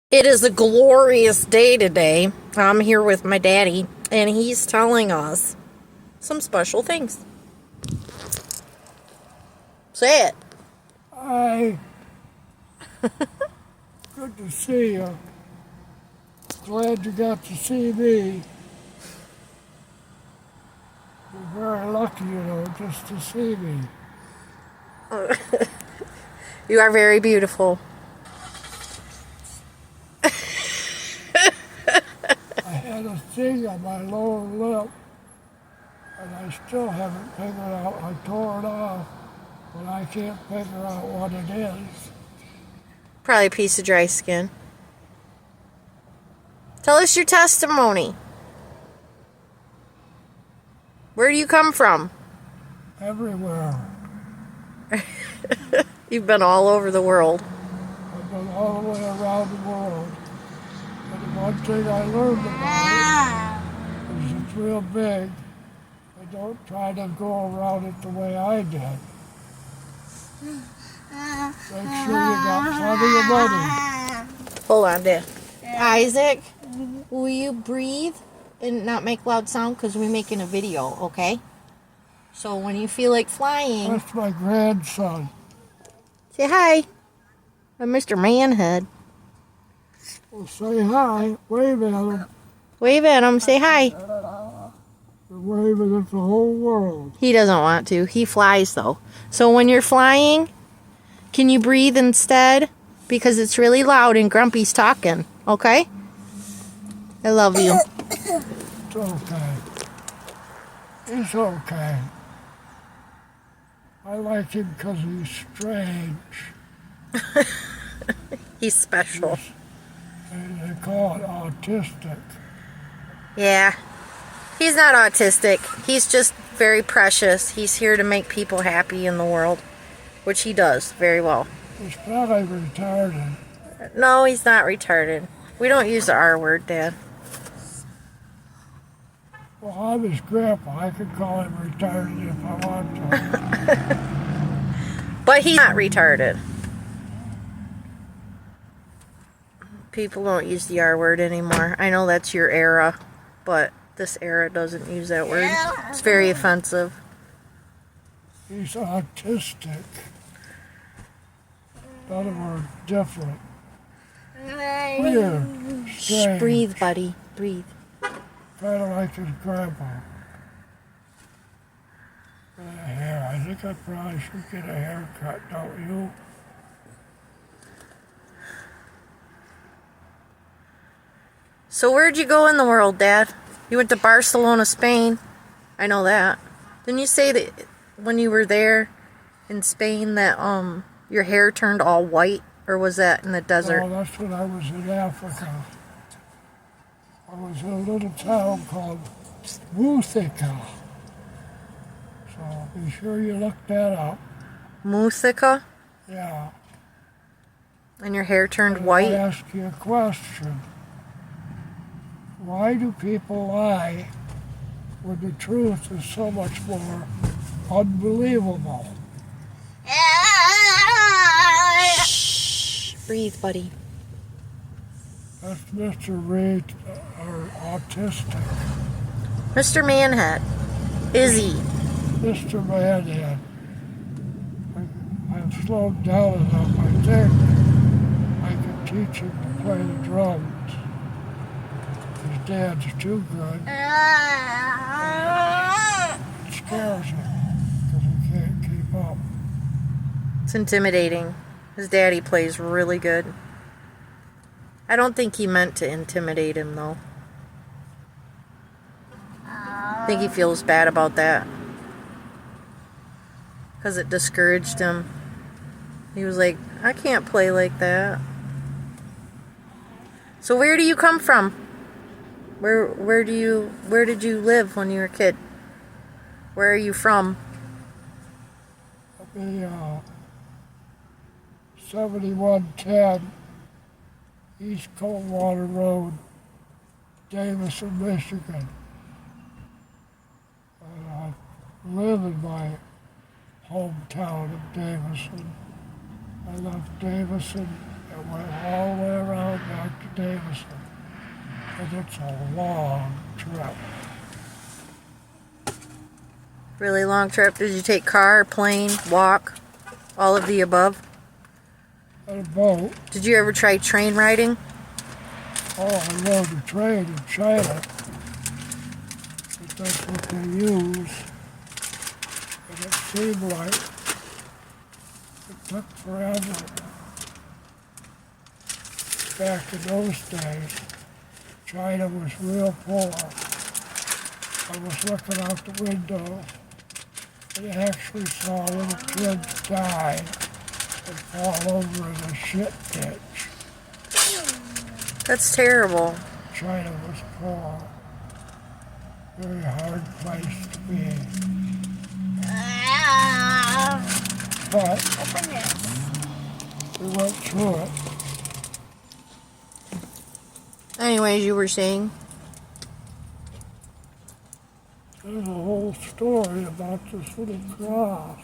It is a glorious day today. I'm here with my daddy, and he's telling us some special things. Say it. Hi. Good to see you. Glad you got to see me. You're very lucky, just to see me. You are very beautiful. I had a thing on my lower lip, and I still haven't figured out. I tore it off, but I can't figure out what it is. Probably a piece of dry skin. Tell us your testimony. Where do you come from? Everywhere. You've been all over the world. I've been all the way around the world. And one thing I learned about it is it's real big. And don't try to go around it the way I did. Make sure you got plenty of money. Hold on, Dad. Isaac, will you breathe and not make loud sound? Because we're making a video, okay? So when you feel like flying... That's my grandson. Say hi. I'm Mr. Manhead. Well, say hi. Wave at him. Wave at him. Say hi. You're waving at the whole world. He doesn't want to. He flies, though. So when you're flying, can you breathe instead? Because it's really loud and Grumpy's talking. Okay? I love you. It's okay. It's okay. I like him because he's strange. He's special. They call it autistic. Yeah. He's not autistic. He's just very precious. He's here to make people happy in the world, which he does very well. He's probably retarded. No, he's not retarded. We don't use the R word, Dad. Well, I'm his grandpa. I could call him retarded if I want to. But he's not retarded. People don't use the R word anymore. I know that's your era, but this era doesn't use that word. It's very offensive. He's autistic. In other words, different. Weird. Strange. Breathe, buddy. Breathe. Kind of like his grandpa. Hair. I think I probably should get a haircut, don't you? So where'd you go in the world, Dad? You went to Barcelona, Spain. I know that. Didn't you say that when you were there in Spain that your hair turned all white? Or was that in the desert? Oh, that's when I was in Africa. I was in a little town called Muthika. So be sure you look that up. Muthika? Yeah. And your hair turned And white? I ask you a question. Why do people lie when the truth is so much more unbelievable? Shh. Breathe, buddy. That's Mr. Reed, or autistic. Mr. Manhead. Izzy. Mr. Manhead. I've slowed down enough, I think. I can teach him to play the drums. His dad's too good. It scares him because he can't keep up. It's intimidating. His daddy plays really good. I don't think he meant to intimidate him, though. I think he feels bad about that. Because it discouraged him. He was like, I can't play like that. So where do you come from? Where did you live when you were a kid? Where are you from? The 7110 East Coldwater Road, Davison, Michigan. And I live in my hometown of Davison. I left Davison and went all the way around back to Davison. And it's a long trip. Really long trip. Did you take car, plane, walk, all of the above? And a boat. Did you ever try train riding? Oh, I rode a train in China. But that's what they use. And it seemed like it took forever. Back in those days, China was real poor. I was looking out the window and I actually saw little kids die and fall over in a shit ditch. That's terrible. China was poor. Very hard place to be. But we went through it. Anyways, you were saying? There's a whole story about this little cross.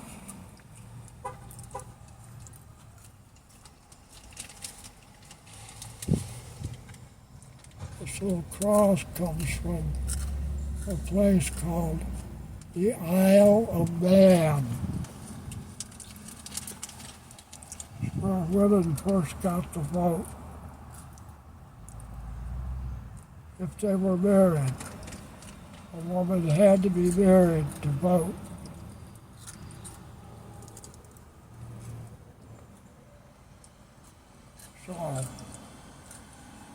This little cross comes from a place called the Isle of Man. It's where women first got to vote if they were married. A woman had to be married to vote. So,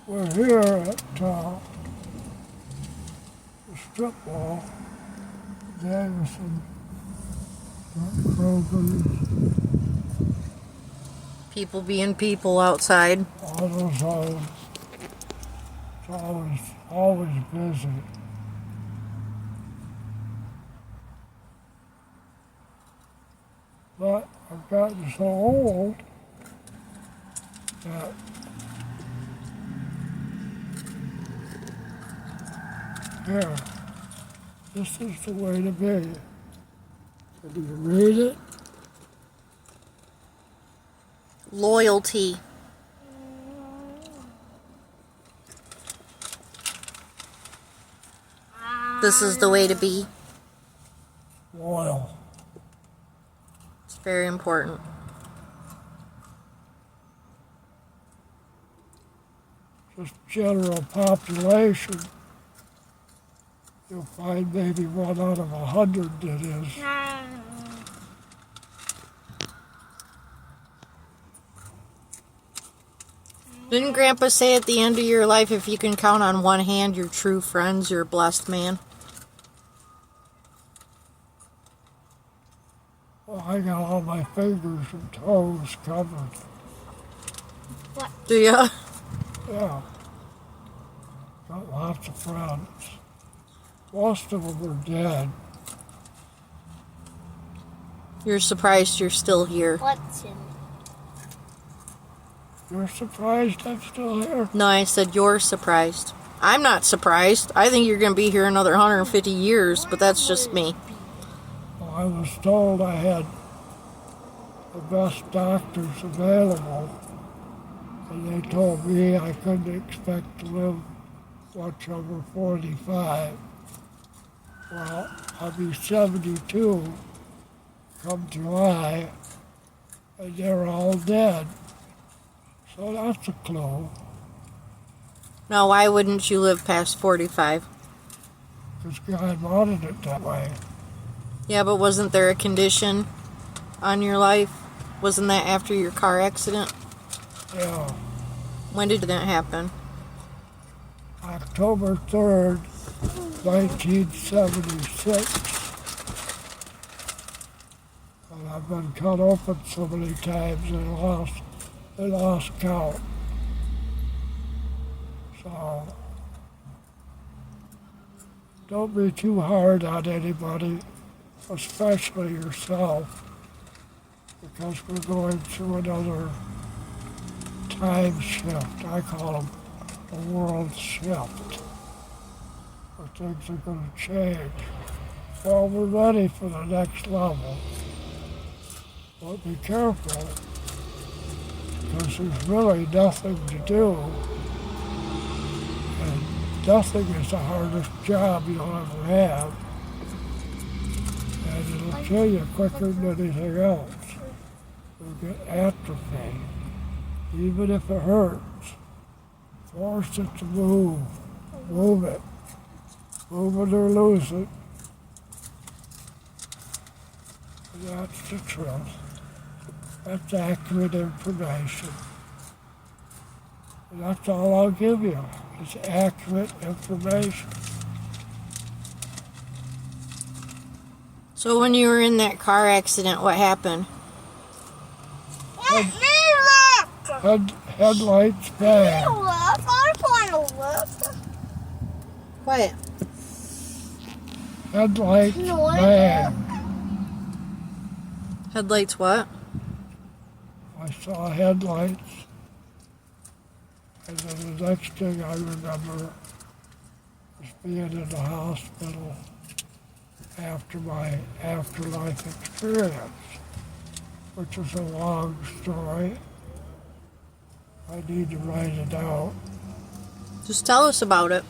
we're here at the strip mall, Davison, Kroger's, People being people outside. AutoZone. It's always busy. But I've gotten so old that here, this is the way to be. Can you read it? Loyalty. This is the way to be. Loyal. It's very important. Just general population, you'll find maybe 1 out of 100 that is. Didn't Grandpa say at the end of your life, if you can count on one hand your true friends, you're a blessed man? Well, I got all my fingers and toes covered. What? Do ya? Yeah. Got lots of friends. Most of them are dead. You're surprised you're still here. What's in? You're surprised I'm still here? No, I said you're surprised. I'm not surprised. I think you're going to be here another 150 years, but that's just me. Well, I was told I had the best doctors available, and they told me I couldn't expect to live much over 45. Well, I'll be 72 come July, and they're all dead. So that's a clue. Now, why wouldn't you live past 45? Because God wanted it that way. Yeah, but wasn't there a condition on your life? Wasn't that after your car accident? Yeah. When did that happen? October 3rd, 1976. And I've been cut open so many times I lost count. So, don't be too hard on anybody, especially yourself, because we're going through another time shift. I call them a world shift, where things are going to change. Well, we're ready for the next level, but be careful, because there's really nothing to do nothing is the hardest job you'll ever have. And it'll kill you quicker than anything else. You'll get atrophy. Even if it hurts, force it to move. Move it. Move it or lose it. And that's the truth. That's accurate information. And that's all I'll give you, is accurate information. So when you were in that car accident, what happened? Headlights bang. Quiet. Headlights bang. Headlights what? I saw headlights. And then the next thing I remember was being in the hospital after my afterlife experience, which is a long story. I need to write it out. Just tell us about it.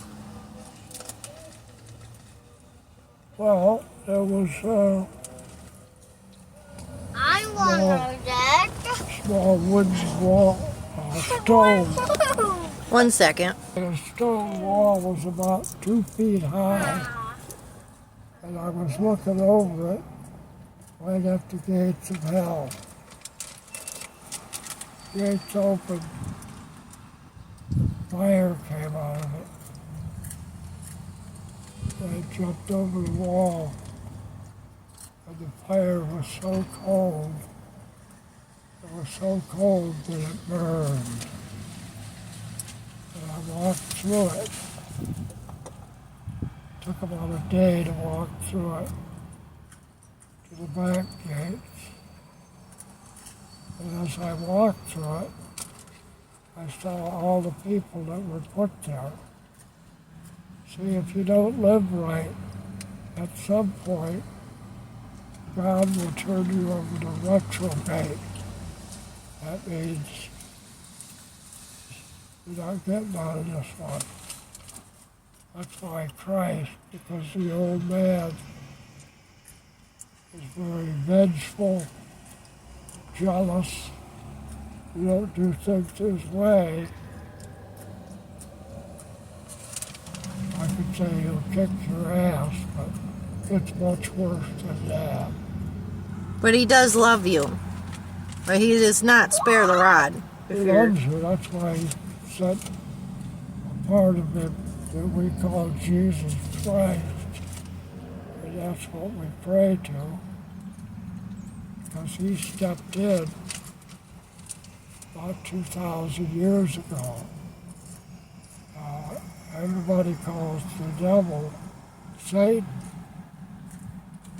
Well, there was I want to know that. small wooden wall, stone. 1 second. And the stone wall was about 2 feet high. And I was looking over it right at the gates of hell. Gates opened. Fire came out of it. I jumped over the wall, and the fire was so cold. It was so cold that it burned. And I walked through it. It took about a day to walk through it to the back gates. And as I walked through it, I saw all the people that were put there. See, if you don't live right, at some point, God will turn you over to retrograde. That means you're not getting out of this one. That's why Christ, because the old man is very vengeful, jealous. You don't do things his way. I could say he'll kick your ass, but it's much worse than that. But he does love you. But he does not spare the rod. He loves you. That's why he sent a part of him that we call Jesus Christ. And that's what we pray to. Because he stepped in about 2,000 years ago. Everybody calls the devil Satan.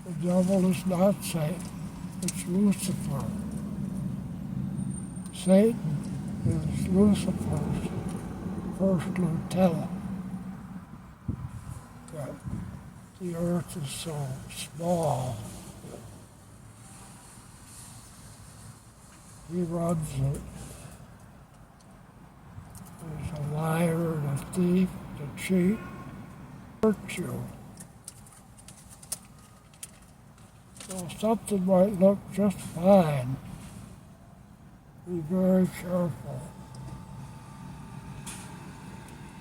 The devil is not Satan. It's Lucifer. Satan is Lucifer's first lieutenant. But the earth is so small. He runs it. He's a liar and a thief, a cheat, hurt you. So something might look just fine. Be very careful.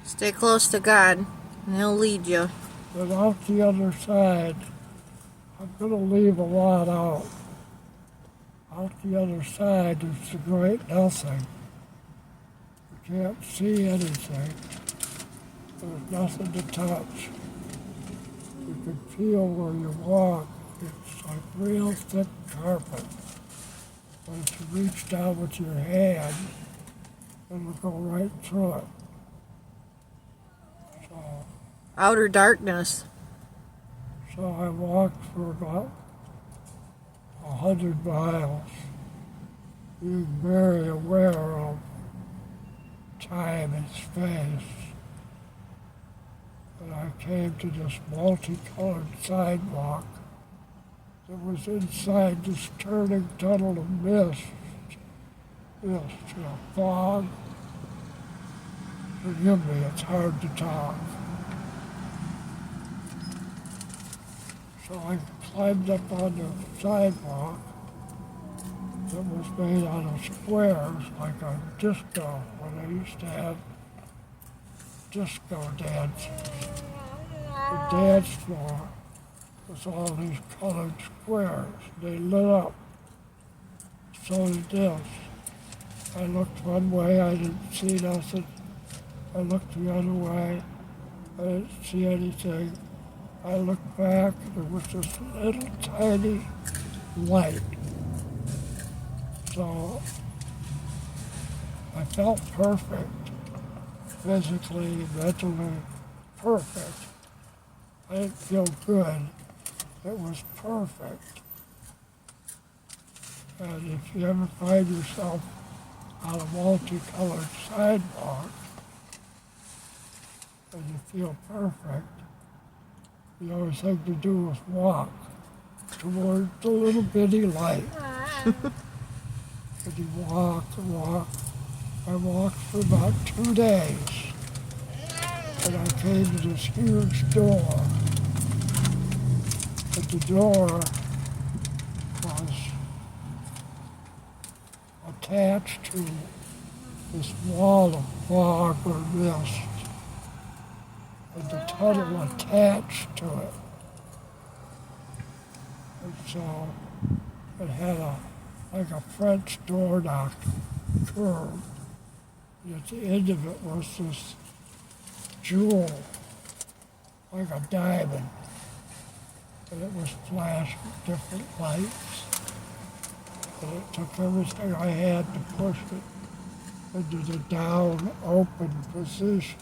Stay close to God, and he'll lead you. But out the other side, I'm going to leave a lot out. Out the other side is the great nothing. You can't see anything. There's nothing to touch. You can feel where you walk. It's like real thick carpet. But if you reach down with your hand, it'll go right through it. So, Outer darkness. so I walked for about 100 miles, being very aware of time and space. And I came to this multicolored sidewalk that was inside this turning tunnel of mist, fog. Forgive me, it's hard to talk. So I climbed up on the sidewalk that was made out of squares, like a disco, when they used to have disco dances. The dance floor was all these colored squares. They lit up. So did this. I looked one way, I didn't see nothing. I looked the other way, I didn't see anything. I looked back, there was this little tiny light. So I felt perfect, physically, mentally, perfect. I didn't feel good, it was perfect. And if you ever find yourself on a multicolored sidewalk and you feel perfect, the only thing to do is walk toward the little bitty light. And you walk and walk. I walked for about 2 days. And I came to this huge door. And the door was attached to this wall of fog or mist. And the tunnel attached to it. And so it had like a French door knock curve. And at the end of it was this jewel, like a diamond. And it was flashed with different lights. And it took everything I had to push it into the down open position.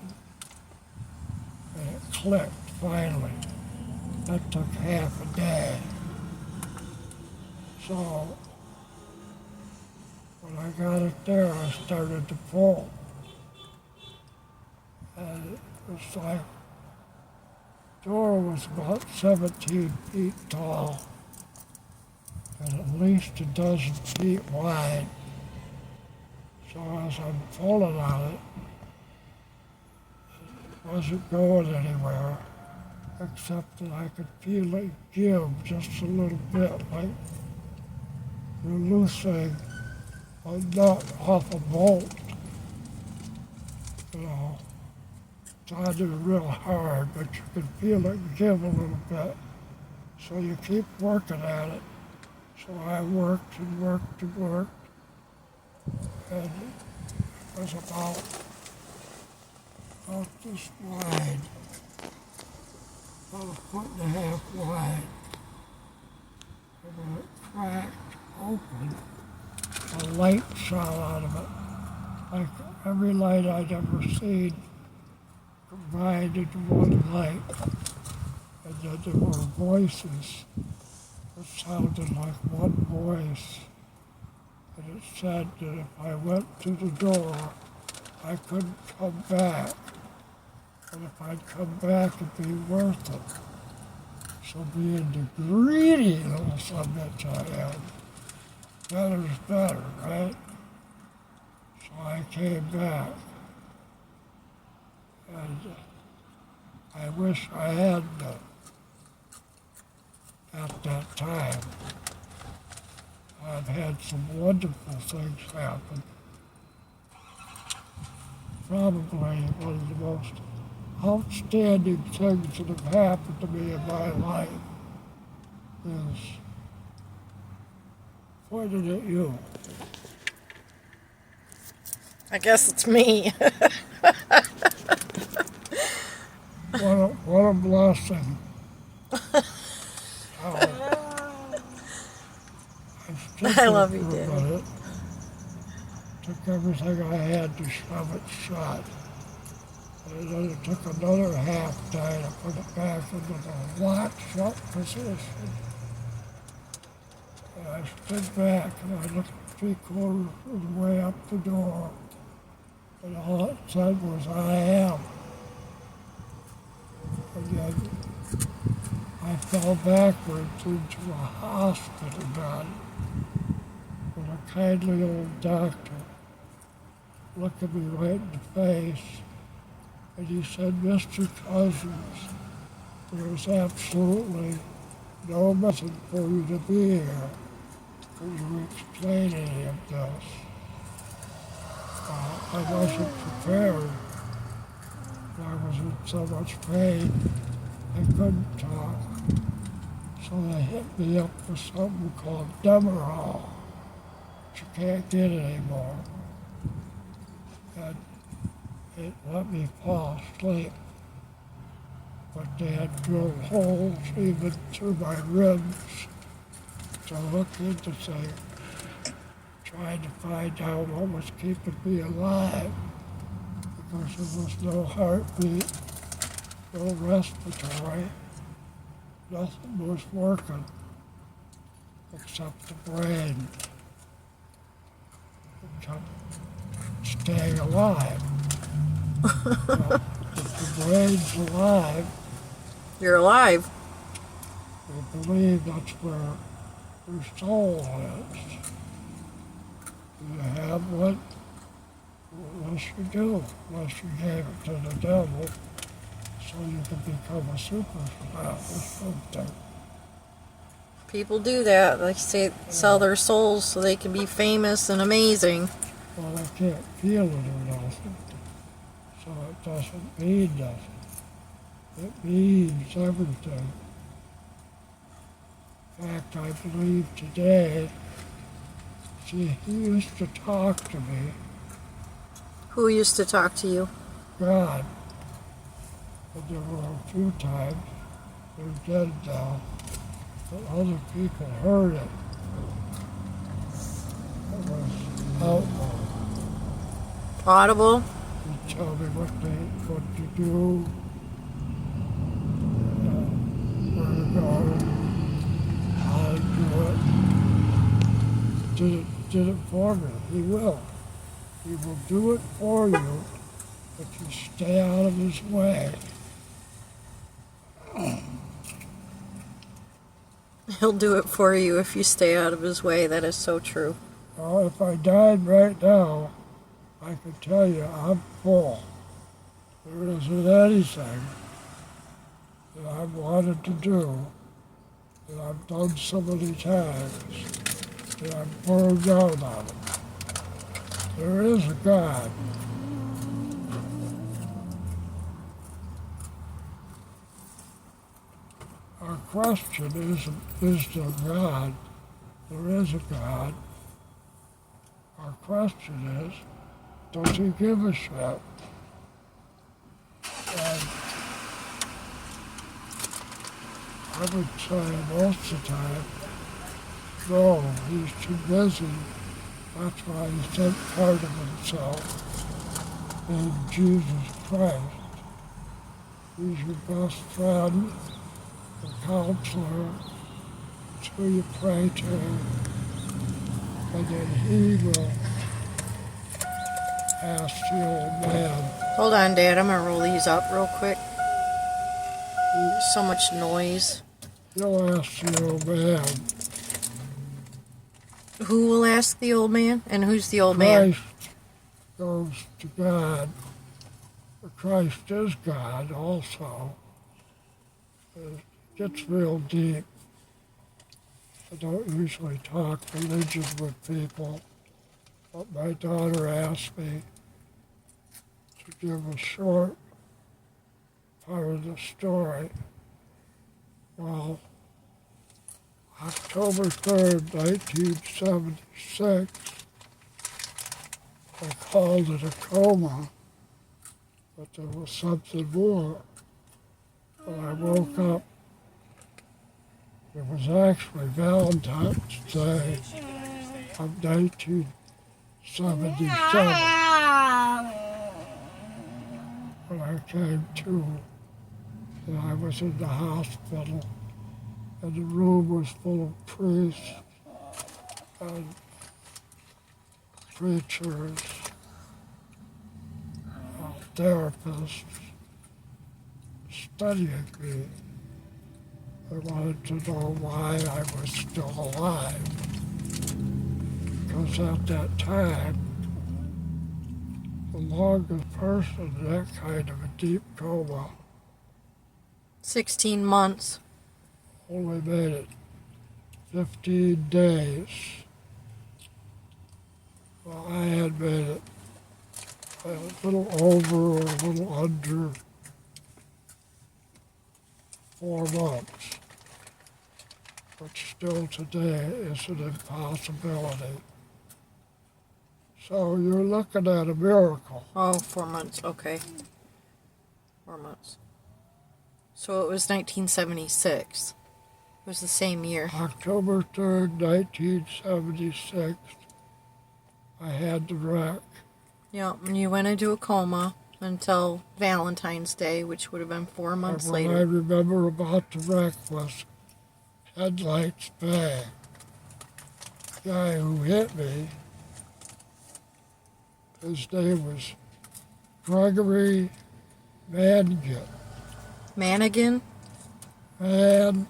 And it clicked finally. That took half a day. So when I got it there, I started to pull. And it was like, the door was about 17 feet tall and at least a dozen feet wide. So as I'm pulling on it, wasn't going anywhere, except that I could feel it give just a little bit, like you're loosening a nut off a bolt. You know, sounded real hard, but you could feel it give a little bit. So you keep working at it. So I worked and worked and worked, and it was about this wide, about 1.5 feet wide. And when it cracked open, a light shot out of it, like every light I'd ever seen combined into one light. And then there were voices that sounded like one voice. And it said that if I went to the door, I couldn't come back. And if I'd come back, it'd be worth it. So being the greedy little son bitch I am, better's better, right? So I came back. And I wish I had been at that time. I've had some wonderful things happen. Probably one of the most outstanding things that have happened to me in my life is pointed at you. I guess it's me. What a blessing. I love you, Dad. Took everything I had to shove it shut. And then it took another half day to put it back into the locked shut position. And I stood back and I looked 3/4 of the way up the door. And all it said was, I am. And then I fell backwards into a hospital bed with a kindly old doctor looked at me right in the face, and he said, Mr. Cussans, there is absolutely no message for you to be here. Could you explain any of this? I wasn't prepared. I was in so much pain, I couldn't talk. So they hit me up with something called Demerol, which you can't get anymore. And it let me fall asleep. But they had drilled holes even through my ribs to look into things, trying to find out what was keeping me alive, because there was no heartbeat, no respiratory, nothing was working except the brain. It kept staying alive. Well, if the brain's alive, You're alive. they believe that's where your soul is. You have what? Unless you do, unless you gave it to the devil, so you can become a superstar or something. People do that. They say sell their souls so they can be famous and amazing. Well, I can't feel it or nothing, so it doesn't mean nothing. It means everything. In fact, I believe today, see, he used to talk to me, Who used to talk to you? God, but there were a few times, they're dead now, but other people heard it. It was outlaw. Audible? He'd tell me what to do, where to go, how to do it. Did it for me. He will. He will do it for you if you stay out of his way. He'll do it for you if you stay out of his way. That is so true. Well, if I died right now, I could tell you I'm full. There isn't anything that I've wanted to do, that I've done so many times, that I'm burned out on it. There is a God. Our question isn't, is there God? There is a God. Our question is, does he give a shit? And I would say most of the time, no, he's too busy. That's why he sent part of himself in Jesus Christ. He's your best friend, the counselor. It's who you pray to. And then he will ask the old man. Hold on, Dad. I'm going to roll these up real quick. So much noise. He'll ask the old man. Who will ask the old man? And who's the old man? Christ goes to God. Christ is God also. It gets real deep. I don't usually talk religion with people, but my daughter asked me to give a short part of the story. Well, October 3rd, 1976, I called it a coma, but there was something more. When I woke up, it was actually Valentine's Day of 1977. When I came to, and I was in the hospital, and the room was full of priests and preachers, therapists studying me. They wanted to know why I was still alive. Because at that time, the longest person in that kind of a deep coma, 16 months. only made it 15 days. Well, I had made it a little over or a little under 4 months. But still today is an impossibility. So you're looking at a miracle. Oh, 4 months. Okay. 4 months. So it was 1976. It was the same year. October 3rd, 1976, I had the wreck. Yep, and you went into a coma until Valentine's Day, which would have been 4 months And what later. I remember about the wreck was headlights bang. The guy who hit me, his name was Gregory Manget. Manigan? Manget.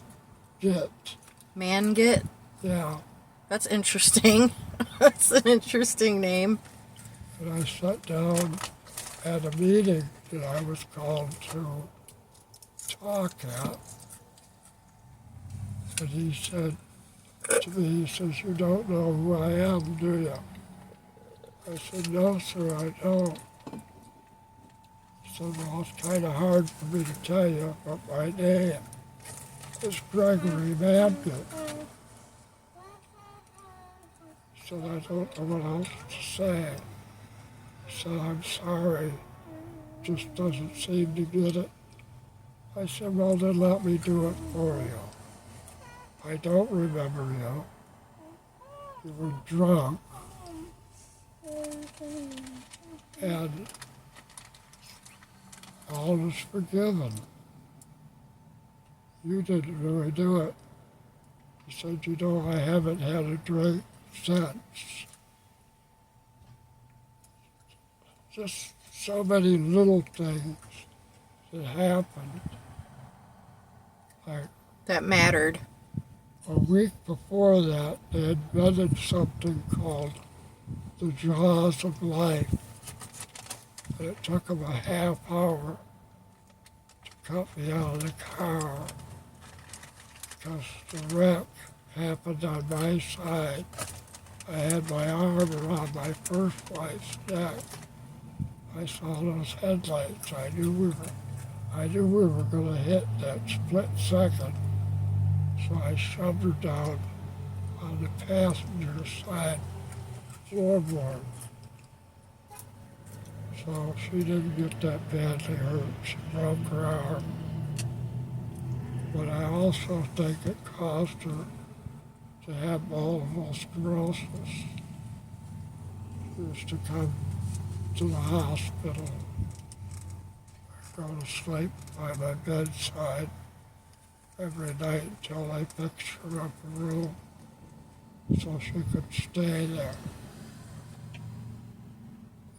Manget? Yeah. That's interesting. That's an interesting name. And I sat down at a meeting that I was called to talk at. And he said to me, he says, "You don't know who I am, do you?" I said, "No, sir, I don't." He said, "Well, it's kind of hard for me to tell you, but my name is Gregory Manget." He said, "I don't know what else to say." He said, "I'm sorry, just doesn't seem to get it." I said, "Well, then let me do it for you. I don't remember you. You were drunk. And all is forgiven. You didn't really do it." He said, "You know, I haven't had a drink since." Just so many little things that happened. Like That mattered. a week before that, they invented something called the jaws of life. And it took them a half hour to cut me out of the car because the wreck happened on my side. I had my arm around my first wife's neck. I saw those headlights. I knew we were going to hit that split second. So I shoved her down on the passenger side floorboard. So she didn't get that badly hurt. She broke her arm. But I also think it caused her to have multiple sclerosis. She used to come to the hospital, go to sleep by my bedside every night until I picked her up a room so she could stay there.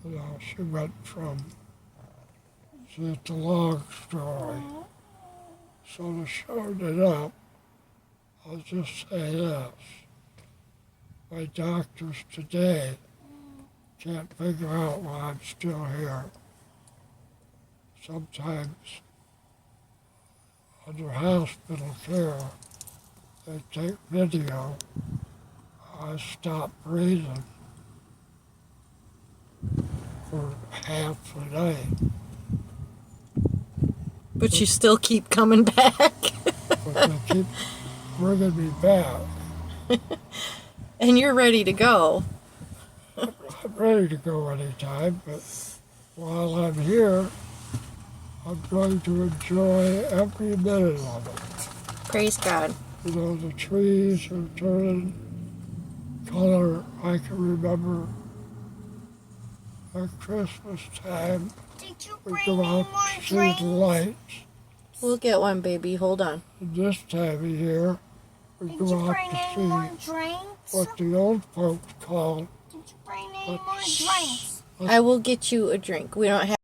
You know, she went from, it's a long story. So to shorten it up, I'll just say this. My doctors today can't figure out why I'm still here. Sometimes under hospital care, they take video. I stop breathing for half the night. But you still keep coming back. But they keep bringing me back. And you're ready to go. I'm ready to go anytime, but while I'm here, I'm going to enjoy every minute of it. Praise God. You know, the trees are turning color. I can remember at Christmas time, Did you we bring go any out more to see drinks? the lights. We'll get one, baby. Hold on. And this time of year, we Did go you out bring to any more see drinks? what the old folks call Did you bring any Let's- more drinks? I will get you a drink. We don't have